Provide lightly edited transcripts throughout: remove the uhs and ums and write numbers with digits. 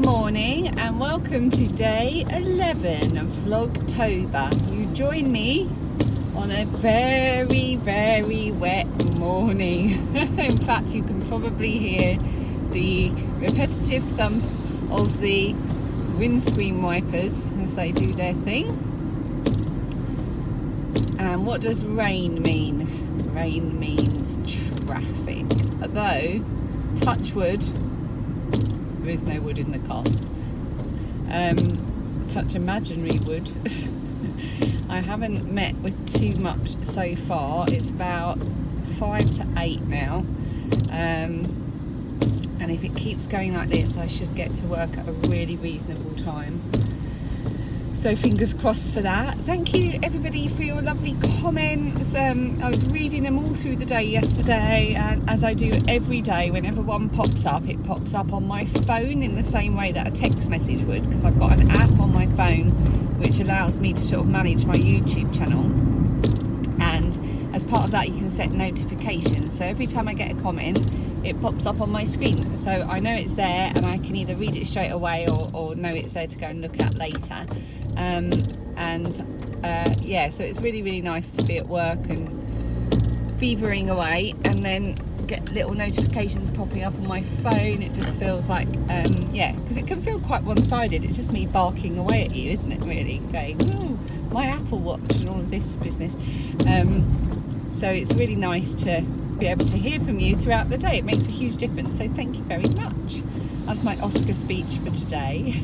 morning and welcome to day 11 of Vlogtober. You join me on a very, very wet morning. In fact, you can probably hear the repetitive thump of the windscreen wipers as they do their thing. And what does rain mean? Rain means traffic. Although, touch wood, there is no wood in the car. Touch imaginary wood. I haven't met with too much so far. It's about 5 to 8 now. And if it keeps going like this, I should get to work at a really reasonable time. So fingers crossed for that. Thank you everybody for your lovely comments. I was reading them all through the day yesterday, and as I do every day, whenever one pops up, it pops up on my phone in the same way that a text message would, because I've got an app on my phone which allows me to sort of manage my YouTube channel. And as part of that, you can set notifications. So every time I get a comment, it pops up on my screen. So I know it's there and I can either read it straight away or know it's there to go and look at later. Yeah, so it's really, really nice to be at work and beavering away and then get little notifications popping up on my phone. It just feels like, yeah, because it can feel quite one-sided. It's just me barking away at you, isn't it, really? Going, oh, my Apple Watch and all of this business. So it's really nice to be able to hear from you throughout the day. It makes a huge difference, so thank you very much. That's my Oscar speech for today.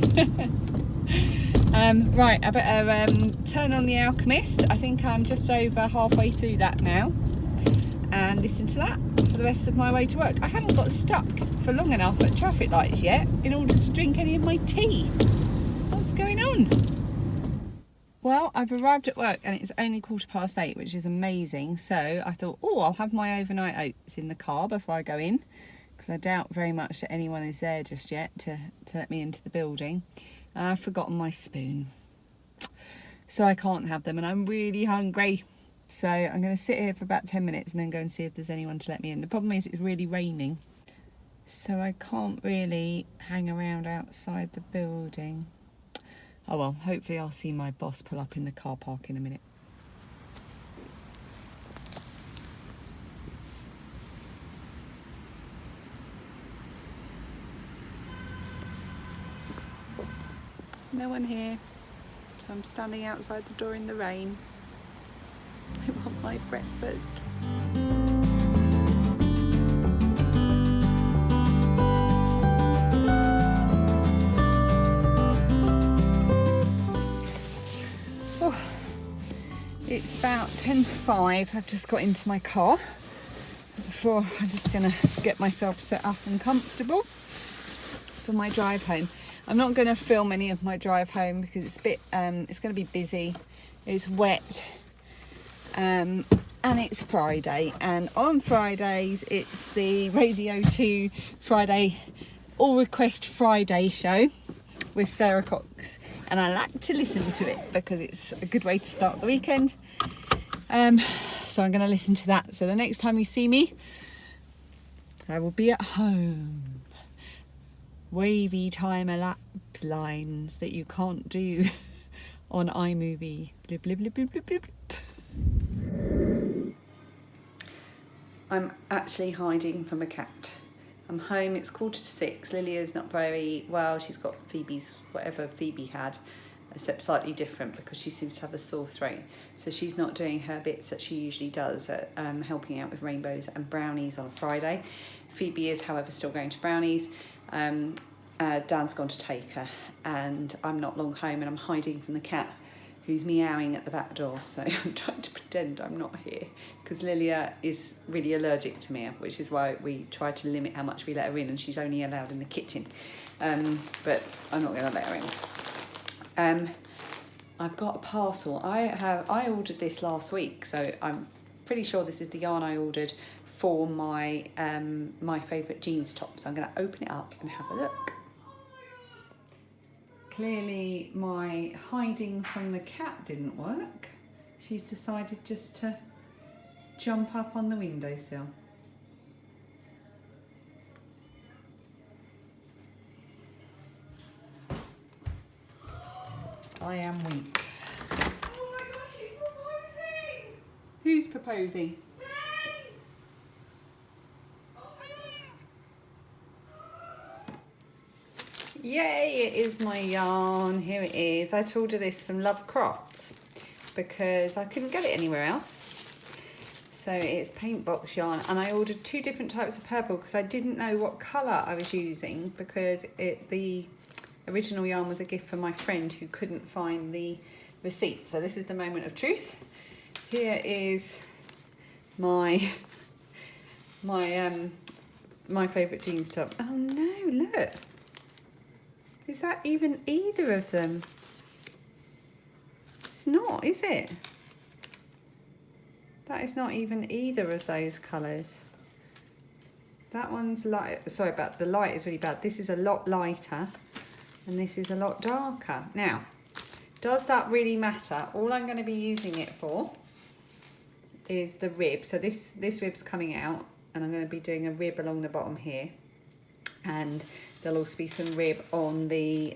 Right, I better turn on The Alchemist. I think I'm just over halfway through that now, and listen to that for the rest of my way to work. I haven't got stuck for long enough at traffic lights yet in order to drink any of my tea. What's going on? Well, I've arrived at work and it's only 8:15, which is amazing. So I thought, oh, I'll have my overnight oats in the car before I go in, because I doubt very much that anyone is there just yet to let me into the building. I've forgotten my spoon, so I can't have them, and I'm really hungry. So I'm going to sit here for about 10 minutes and then go and see if there's anyone to let me in. The problem is it's really raining, so I can't really hang around outside the building. Oh well, hopefully I'll see my boss pull up in the car park in a minute. No one here, so I'm standing outside the door in the rain. I want my breakfast. Oh, it's about 10 to 5. I've just got into my car. Before, I'm just going to get myself set up and comfortable for my drive home. I'm not going to film any of my drive home because it's a bit, it's going to be busy, it's wet, and it's Friday. And on Fridays, it's the Radio 2 Friday All Request Friday show with Sarah Cox. And I like to listen to it because it's a good way to start the weekend. So I'm going to listen to that. So the next time you see me, I will be at home. Wavy time-elapse lines that you can't do on iMovie. Blip, blip, blip, blip, blip, blip. I'm actually hiding from a cat. I'm home, it's 5:45. Lilia's not very well. She's got Phoebe's, whatever Phoebe had, except slightly different because she seems to have a sore throat. So she's not doing her bits that she usually does at helping out with rainbows and brownies on a Friday. Phoebe is, however, still going to brownies. Dan's gone to take her, and I'm not long home, and I'm hiding from the cat who's meowing at the back door. So I'm trying to pretend I'm not here because Lilia is really allergic to me, which is why we try to limit how much we let her in, and she's only allowed in the kitchen. But I'm not going to let her in. I've got a parcel. I ordered this last week, so I'm pretty sure this is the yarn I ordered for my my favourite jeans top. So I'm going to open it up and have a look. Clearly my hiding from the cat didn't work. She's decided just to jump up on the windowsill. I am weak. Oh my gosh, she's proposing! Who's proposing? Me! Yay, it is my yarn. Here it is. I ordered this from Love Crafts because I couldn't get it anywhere else. So it's Paintbox yarn, and I ordered 2 different types of purple because I didn't know what colour I was using, because the original yarn was a gift from my friend who couldn't find the receipt. So this is the moment of truth. Here is my favourite jeans top. Oh no, look. Is that even either of them? It's not, is it? That is not even either of those colours. That one's light. Sorry about the light is really bad. This is a lot lighter and this is a lot darker. Now, does that really matter? All I'm going to be using it for is the rib. So this rib's coming out, and I'm going to be doing a rib along the bottom here. And there'll also be some rib on the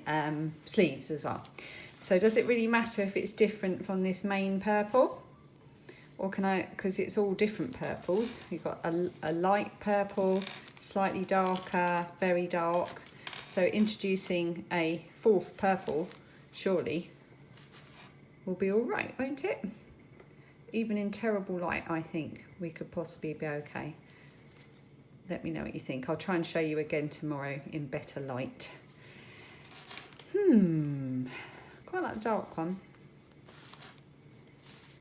sleeves as well. So does it really matter if it's different from this main purple? Or can I, because it's all different purples. You've got a light purple, slightly darker, very dark. So introducing a 4th purple surely will be all right, won't it? Even in terrible light, I think we could possibly be okay. Let me know what you think. I'll try and show you again tomorrow in better light. Quite like the dark one.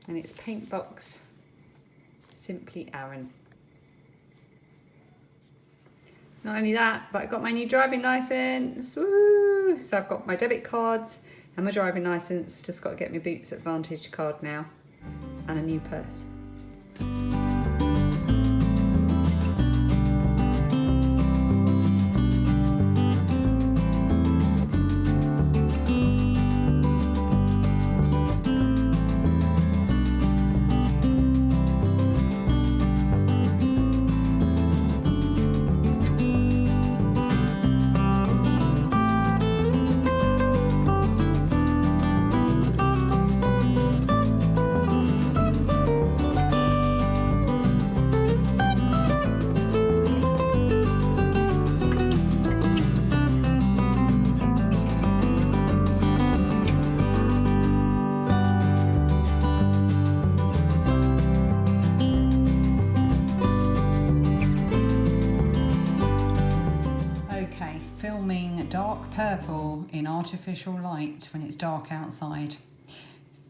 And it's Paintbox Simply Aaron. Not only that, but I got my new driving licence. Woo! So I've got my debit cards and my driving licence. Just got to get my Boots Advantage card now and a new purse. Filming dark purple in artificial light when it's dark outside.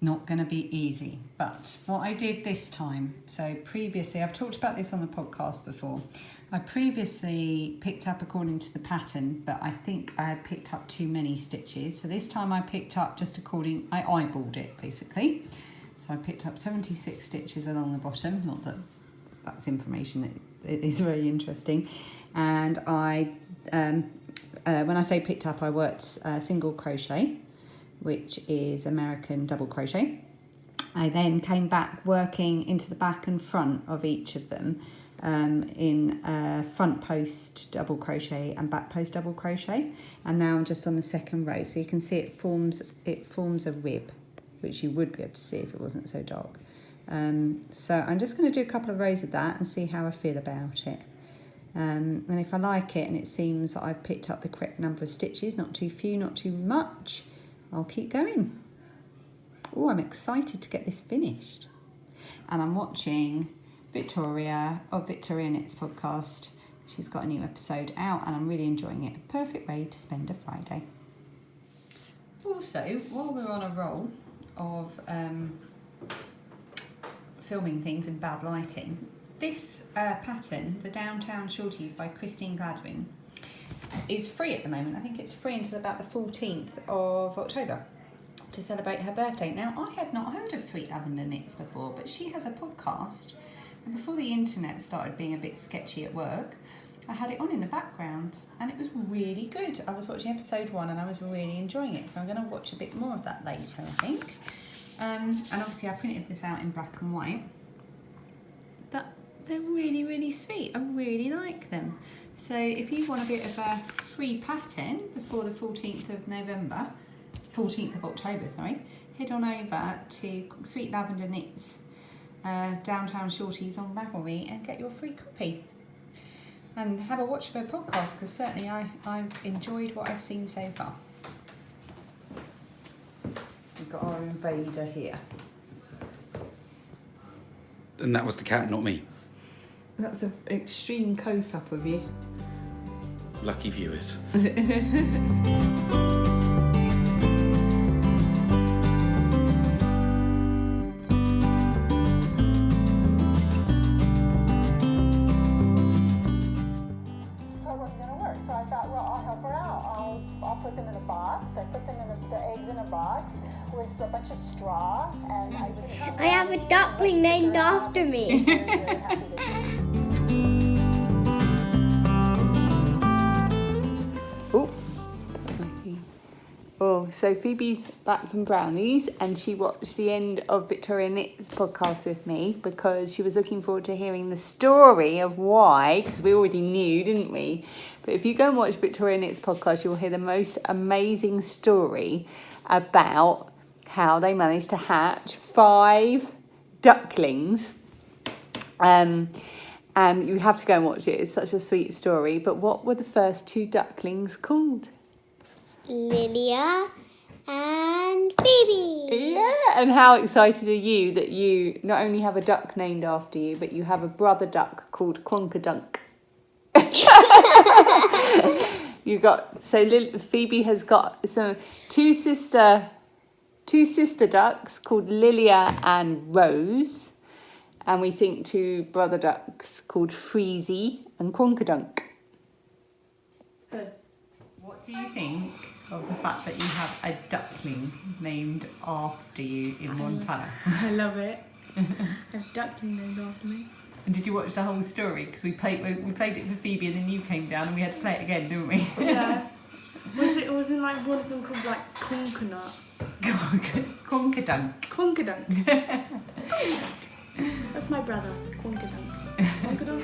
Not going to be easy, but what I did this time, so previously, I've talked about this on the podcast before, I previously picked up according to the pattern, but I think I had picked up too many stitches, so this time I picked up just according, I eyeballed it basically. So I picked up 76 stitches along the bottom, not that that's information, it is very interesting, and I when I say picked up, I worked single crochet, which is American double crochet. I then came back working into the back and front of each of them in front post double crochet and back post double crochet, and now I'm just on the 2nd row, so you can see it forms a rib, which you would be able to see if it wasn't so dark. So I'm just going to do a couple of rows of that and see how I feel about it. And if I like it and it seems that I've picked up the correct number of stitches, not too few, not too much, I'll keep going. Oh, I'm excited to get this finished. And I'm watching Victoria of Victoria Knits podcast. She's got a new episode out and I'm really enjoying it. Perfect way to spend a Friday. Also, while we're on a roll of filming things in bad lighting, this pattern, the Downtown Shorties by Christine Gladwin, is free at the moment. I think it's free until about the 14th of October to celebrate her birthday. Now, I had not heard of Sweet Lavender Knits before, but she has a podcast, and before the internet started being a bit sketchy at work, I had it on in the background and it was really good. I was watching episode 1 and I was really enjoying it, so I'm going to watch a bit more of that later, I think. And obviously I printed this out in black and white, but they're really, really sweet. I really like them. So if you want a bit of a free pattern before the 14th of November, 14th of October, head on over to Sweet Lavender Knits Downtown Shorties on Ravelry and get your free copy. And have a watch of her podcast, because certainly I've enjoyed what I've seen so far. We've got our invader here. And that was the cat, not me. That's an extreme close-up of you. Lucky viewers. So I thought, well, I'll help her out. I'll put them in a box. I put them in the eggs in a box with a bunch of straw, and I have a duckling named after me. Oh, so Phoebe's back from Brownies and she watched the end of Victoria Knits podcast with me because she was looking forward to hearing the story of why, because we already knew, didn't we? But if you go and watch Victoria Knits podcast, you'll hear the most amazing story about how they managed to hatch 5 ducklings. And you have to go and watch it. It's such a sweet story. But what were the first 2 ducklings called? Lilia and Phoebe. Yeah, and how excited are you that you not only have a duck named after you, but you have a brother duck called Quonkadunk. Phoebe has got two sister ducks called Lilia and Rose, and we think 2 brother ducks called Freezy and Quonkadunk. What do you think of the fact that you have a duckling named after you in Montana? I love it. A duckling named after me. And did you watch the whole story? Because we played it for Phoebe and then you came down and we had to play it again, didn't we? Yeah. Wasn't like one of them called like Conkanut? Quonkadunk. Quonkadunk. That's my brother. Quonkadunk. Quonkadunk.